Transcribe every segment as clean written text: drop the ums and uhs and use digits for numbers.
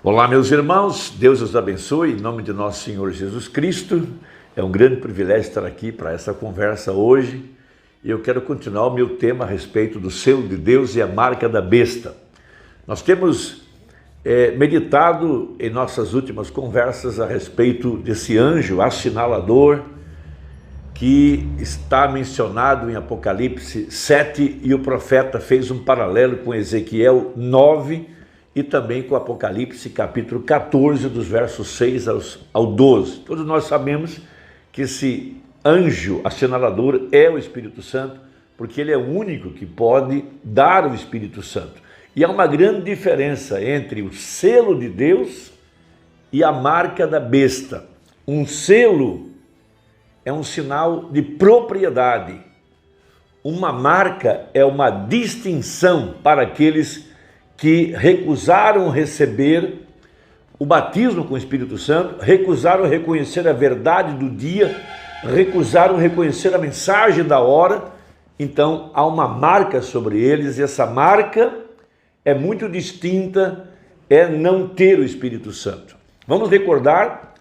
Olá, meus irmãos, Deus os abençoe, em nome de nosso Senhor Jesus Cristo. É um grande privilégio estar aqui para essa conversa hoje. E eu quero continuar o meu tema a respeito do selo de Deus e a marca da besta. Nós temos meditado em nossas últimas conversas a respeito desse anjo assinalador que está mencionado em Apocalipse 7, e o profeta fez um paralelo com Ezequiel 9 e também com Apocalipse capítulo 14, dos versos 6 ao 12. Todos nós sabemos que esse anjo assinalador é o Espírito Santo, porque ele é o único que pode dar o Espírito Santo. E há uma grande diferença entre o selo de Deus e a marca da besta. Um selo é um sinal de propriedade. Uma marca é uma distinção para aqueles que recusaram receber o batismo com o Espírito Santo, recusaram reconhecer a verdade do dia, recusaram reconhecer a mensagem da hora. Então há uma marca sobre eles, e essa marca é muito distinta, é não ter o Espírito Santo. Vamos recordar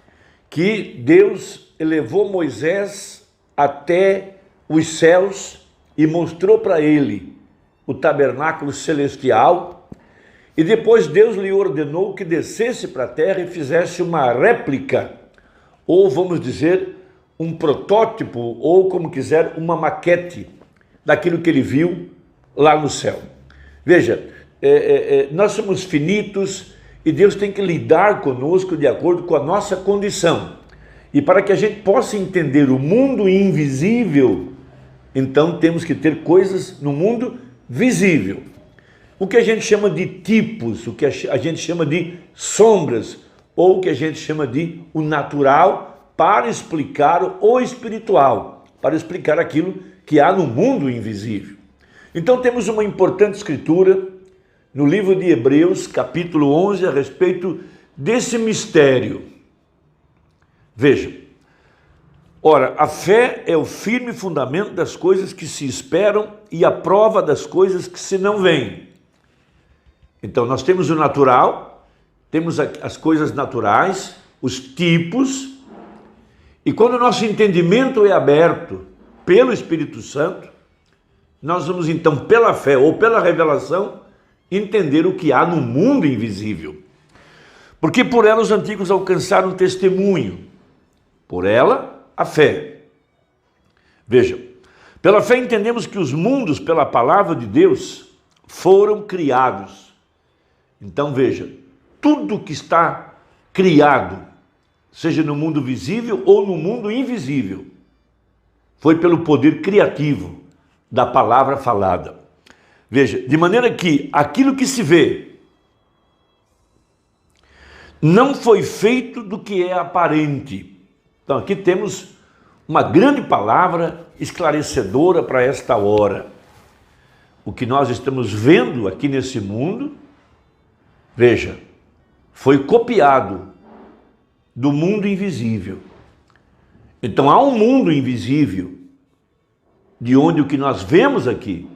que Deus elevou Moisés até os céus e mostrou para ele o tabernáculo celestial. E depois Deus lhe ordenou que descesse para a terra e fizesse uma réplica, ou vamos dizer, um protótipo, ou como quiser, uma maquete daquilo que ele viu lá no céu. Veja, nós somos finitos e Deus tem que lidar conosco de acordo com a nossa condição. E para que a gente possa entender o mundo invisível, então temos que ter coisas no mundo visível. O que a gente chama de tipos, o que a gente chama de sombras, ou o que a gente chama de o natural, para explicar o espiritual, para explicar aquilo que há no mundo invisível. Então temos uma importante escritura no livro de Hebreus, capítulo 11, a respeito desse mistério. Veja, ora, a fé é o firme fundamento das coisas que se esperam e a prova das coisas que se não veem. Então nós temos o natural, temos as coisas naturais, os tipos, e quando o nosso entendimento é aberto pelo Espírito Santo, nós vamos então pela fé ou pela revelação entender o que há no mundo invisível. Porque por ela os antigos alcançaram testemunho, por ela a fé. Veja, pela fé entendemos que os mundos pela palavra de Deus foram criados. Então veja, tudo que está criado, seja no mundo visível ou no mundo invisível, foi pelo poder criativo da palavra falada. Veja, de maneira que aquilo que se vê não foi feito do que é aparente. Então aqui temos uma grande palavra esclarecedora para esta hora. O que nós estamos vendo aqui nesse mundo, veja, foi copiado do mundo invisível. Então há um mundo invisível, de onde o que nós vemos aqui,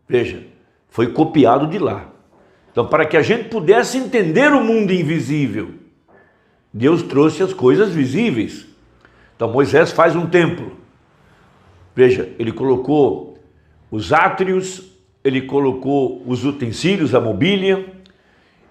veja, foi copiado de lá. Então, para que a gente pudesse entender o mundo invisível, Deus trouxe as coisas visíveis. Então Moisés faz um templo. Veja, ele colocou os átrios, ele colocou os utensílios, a mobília,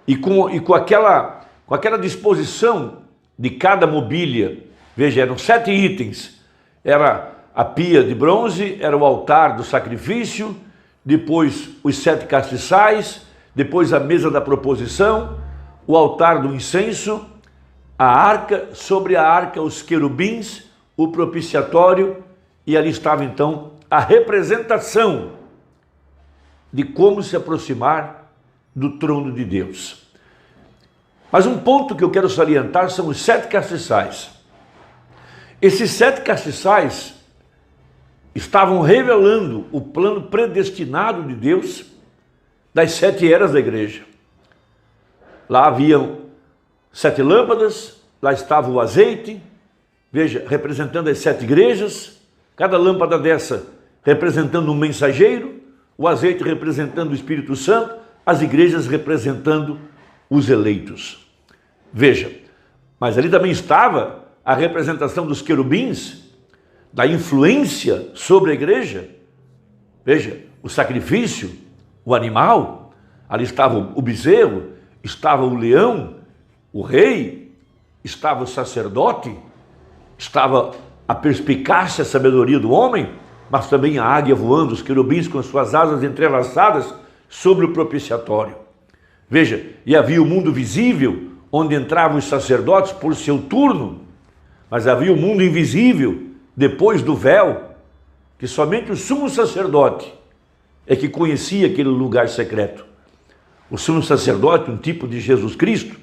e com aquela disposição de cada mobília. Veja, eram 7 itens. Era a pia de bronze, era o altar do sacrifício, depois os 7 castiçais, depois a mesa da proposição, o altar do incenso, a arca, sobre a arca os querubins, o propiciatório, e ali estava então a representação de como se aproximar do trono de Deus. Mas um ponto que eu quero salientar são os 7 castiçais. Esses 7 castiçais estavam revelando o plano predestinado de Deus das 7 eras da igreja. Lá haviam 7 lâmpadas, lá estava o azeite, veja, representando as 7 igrejas, cada lâmpada dessa representando um mensageiro, o azeite representando o Espírito Santo, as igrejas representando os eleitos. Veja, mas ali também estava a representação dos querubins, da influência sobre a igreja. Veja, o sacrifício, o animal, ali estava o bezerro, estava o leão, o rei, estava o sacerdote, estava a perspicácia, a sabedoria do homem, mas também a águia voando, os querubins com suas asas entrelaçadas sobre o propiciatório. Veja, e havia o mundo visível, onde entravam os sacerdotes por seu turno, mas havia o mundo invisível, depois do véu, que somente o sumo sacerdote é que conhecia aquele lugar secreto. O sumo sacerdote, um tipo de Jesus Cristo,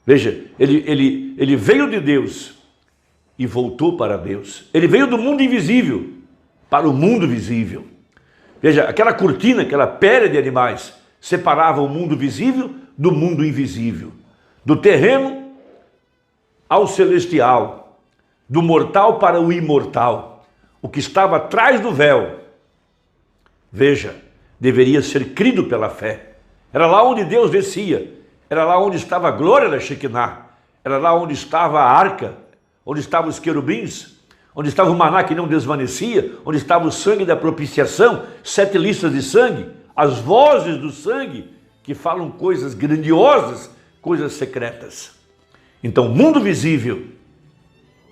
veja, ele veio de Deus e voltou para Deus. Ele veio do mundo invisível para o mundo visível. Veja, aquela cortina, aquela pele de animais, separava o mundo visível do mundo invisível, do terreno ao celestial, do mortal para o imortal. O que estava atrás do véu, veja, deveria ser crido pela fé. Era lá onde Deus descia, era lá onde estava a glória da Shekinah, era lá onde estava a arca, onde estavam os querubins, onde estava o maná que não desvanecia, onde estava o sangue da propiciação, 7 listas de sangue, as vozes do sangue que falam coisas grandiosas, coisas secretas. Então, o mundo visível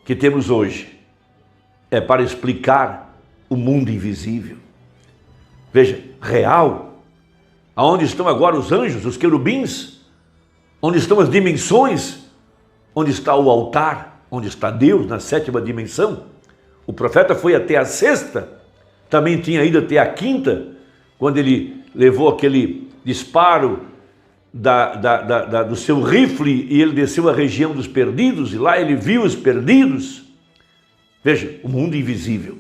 que temos hoje é para explicar o mundo invisível. Veja, real, aonde estão agora os anjos, os querubins, onde estão as dimensões, onde está o altar, onde está Deus na 7ª dimensão. O profeta foi até a 6ª, também tinha ido até a 5ª, quando ele levou aquele disparo do seu rifle e ele desceu à região dos perdidos, e lá ele viu os perdidos. Veja, o mundo invisível,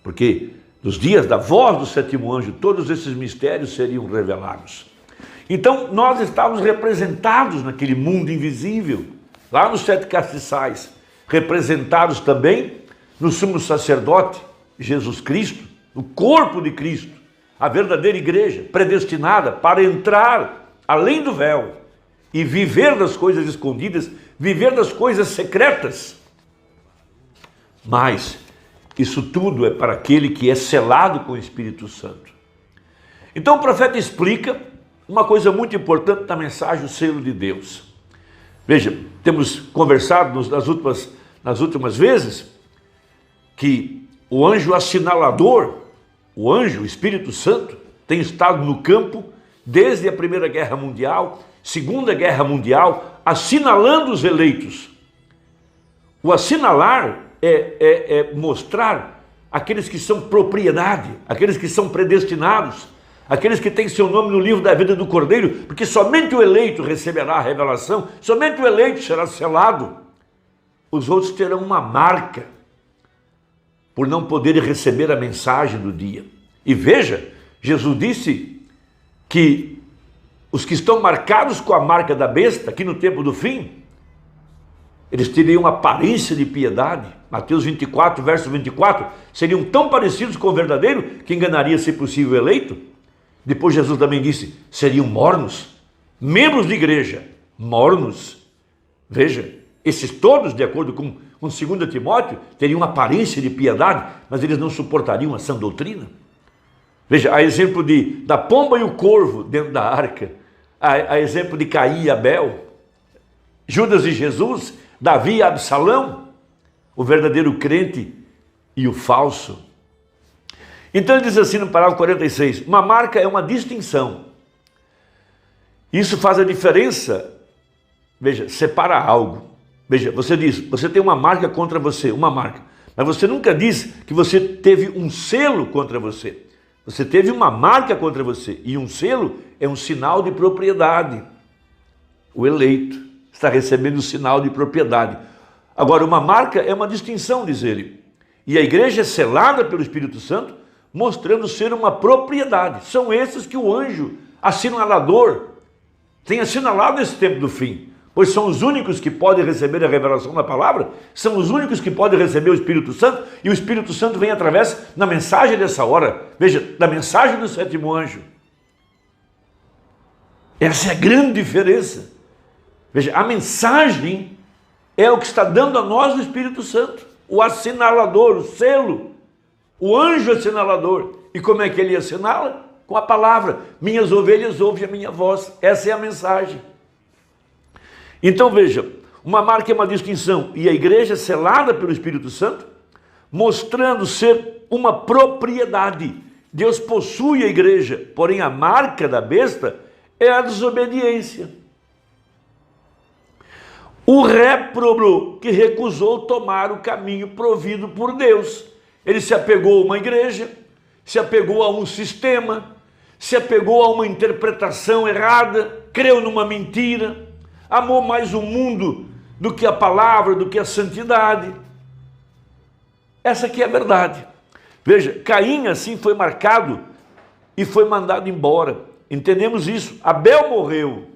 porque nos dias da voz do 7º anjo, todos esses mistérios seriam revelados. Então, nós estávamos representados naquele mundo invisível, lá nos 7 castiçais, representados também no sumo sacerdote, Jesus Cristo, no corpo de Cristo, a verdadeira igreja, predestinada para entrar além do véu e viver das coisas escondidas, viver das coisas secretas. Mas isso tudo é para aquele que é selado com o Espírito Santo. Então o profeta explica uma coisa muito importante da mensagem, o selo de Deus. Veja, temos conversado nas últimas vezes que o anjo assinalador, o anjo, o Espírito Santo, tem estado no campo desde a Primeira Guerra Mundial, Segunda Guerra Mundial, assinalando os eleitos. O assinalar é mostrar aqueles que são propriedade, aqueles que são predestinados, aqueles que têm seu nome no livro da vida do Cordeiro, porque somente o eleito receberá a revelação, somente o eleito será selado. Os outros terão uma marca por não poderem receber a mensagem do dia. E veja, Jesus disse que os que estão marcados com a marca da besta, aqui no tempo do fim, eles teriam uma aparência de piedade. Mateus 24, verso 24, seriam tão parecidos com o verdadeiro que enganaria, se possível, o eleito. Depois Jesus também disse, seriam mornos, membros de igreja, mornos. Veja, esses todos, de acordo com 2 Timóteo, teriam uma aparência de piedade, mas eles não suportariam a sã doutrina. Veja, a exemplo da pomba e o corvo dentro da arca, a exemplo de Caim e Abel, Judas e Jesus, Davi e Absalão, o verdadeiro crente e o falso. Então ele diz assim no parágrafo 46, uma marca é uma distinção. Isso faz a diferença, veja, separa algo. Veja, você diz, você tem uma marca contra você, uma marca, mas você nunca diz que você teve um selo contra você. Você teve uma marca contra você, e um selo é um sinal de propriedade. O eleito está recebendo o sinal de propriedade. Agora, uma marca é uma distinção, diz ele. E a igreja é selada pelo Espírito Santo, mostrando ser uma propriedade. São esses que o anjo assinalador tem assinalado nesse tempo do fim. Pois são os únicos que podem receber a revelação da palavra, são os únicos que podem receber o Espírito Santo, e o Espírito Santo vem através da mensagem dessa hora, veja, da mensagem do 7º anjo. Essa é a grande diferença. Veja, a mensagem é o que está dando a nós o Espírito Santo, o assinalador, o selo, o anjo assinalador. E como é que ele assinala? Com a palavra. Minhas ovelhas ouvem a minha voz. Essa é a mensagem. Então veja, uma marca é uma distinção, e a igreja é selada pelo Espírito Santo, mostrando ser uma propriedade. Deus possui a igreja, porém a marca da besta é a desobediência. O réprobo que recusou tomar o caminho provido por Deus. Ele se apegou a uma igreja, se apegou a um sistema, se apegou a uma interpretação errada, creu numa mentira, amou mais o mundo do que a palavra, do que a santidade. Essa aqui é a verdade. Veja, Caim assim foi marcado e foi mandado embora. Entendemos isso. Abel morreu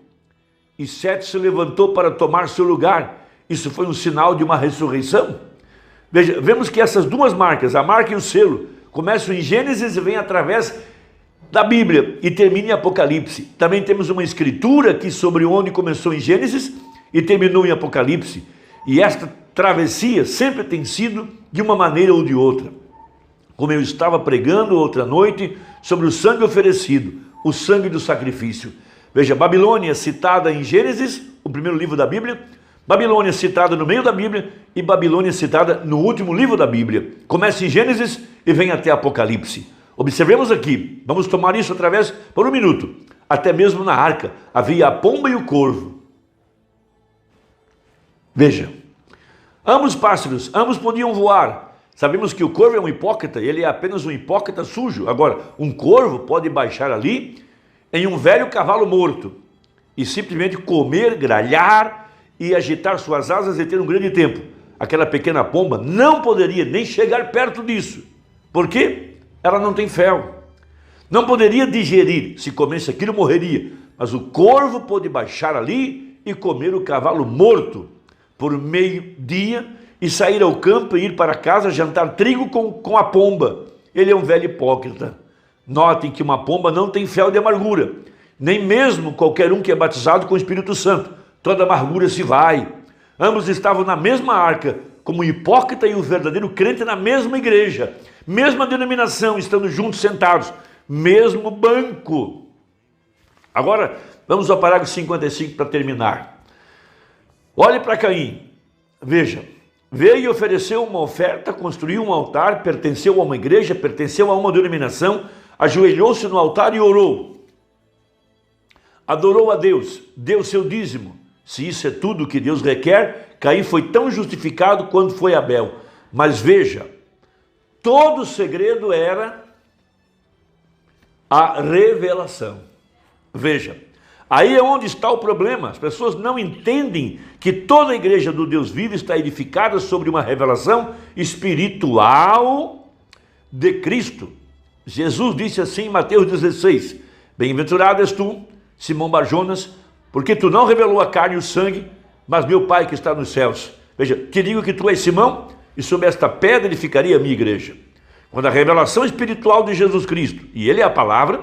e Sete se levantou para tomar seu lugar. Isso foi um sinal de uma ressurreição. Veja, vemos que essas duas marcas, a marca e o selo, começam em Gênesis e vêm através da Bíblia e termina em Apocalipse. Também temos uma escritura aqui sobre onde começou em Gênesis e terminou em Apocalipse. E esta travessia sempre tem sido de uma maneira ou de outra. Como eu estava pregando outra noite sobre o sangue oferecido, o sangue do sacrifício. Veja, Babilônia citada em Gênesis, o primeiro livro da Bíblia, Babilônia citada no meio da Bíblia e Babilônia citada no último livro da Bíblia. Começa em Gênesis e vem até Apocalipse. Observemos aqui, vamos tomar isso através por um minuto. Até mesmo na arca havia a pomba e o corvo. Veja, ambos pássaros, ambos podiam voar. Sabemos que o corvo é um hipócrita, ele é apenas um hipócrita sujo. Agora, um corvo pode baixar ali em um velho cavalo morto e simplesmente comer, gralhar e agitar suas asas e ter um grande tempo. Aquela pequena pomba não poderia nem chegar perto disso. Por quê? Ela não tem fel. Não poderia digerir, se comesse aquilo morreria. Mas o corvo pôde baixar ali e comer o cavalo morto por meio-dia e sair ao campo e ir para casa jantar trigo com a pomba. Ele é um velho hipócrita. Notem que uma pomba não tem fel de amargura, nem mesmo qualquer um que é batizado com o Espírito Santo. Toda amargura se vai. Ambos estavam na mesma arca, como o hipócrita e o verdadeiro crente na mesma igreja, mesma denominação, estando juntos sentados, mesmo banco. Agora, vamos ao parágrafo 55 para terminar. Olhe para Caim, veja, veio e ofereceu uma oferta, construiu um altar, pertenceu a uma igreja, pertenceu a uma denominação, ajoelhou-se no altar e orou. Adorou a Deus, deu seu dízimo. Se isso é tudo o que Deus requer, Caim foi tão justificado quanto foi Abel. Mas veja, todo o segredo era a revelação. Veja, aí é onde está o problema. As pessoas não entendem que toda a igreja do Deus vivo está edificada sobre uma revelação espiritual de Cristo. Jesus disse assim em Mateus 16, bem-aventurado és tu, Simão Barjonas, porque tu não revelou a carne e o sangue, mas meu Pai que está nos céus. Veja, te digo que tu és Simão, e sobre esta pedra edificaria a minha igreja. Quando a revelação espiritual de Jesus Cristo, e ele é a palavra,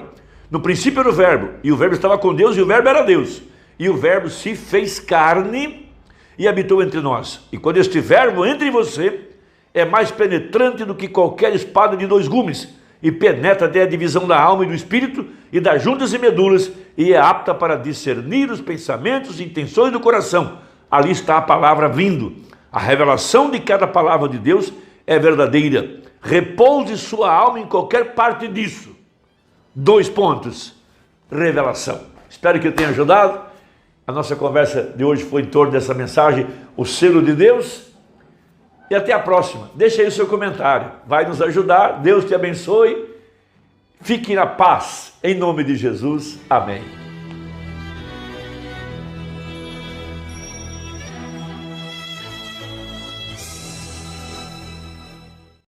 no princípio era o verbo, e o verbo estava com Deus, e o verbo era Deus. E o verbo se fez carne e habitou entre nós. E quando este verbo entra em você, é mais penetrante do que qualquer espada de 2 gumes, e penetra até a divisão da alma e do espírito, e das juntas e medulas, e é apta para discernir os pensamentos e intenções do coração. Ali está a palavra vindo. A revelação de cada palavra de Deus é verdadeira. Repouse sua alma em qualquer parte disso. 2 pontos. Revelação. Espero que eu tenha ajudado. A nossa conversa de hoje foi em torno dessa mensagem, o selo de Deus. E até a próxima. Deixa aí o seu comentário. Vai nos ajudar. Deus te abençoe. Fique na paz. Em nome de Jesus. Amém.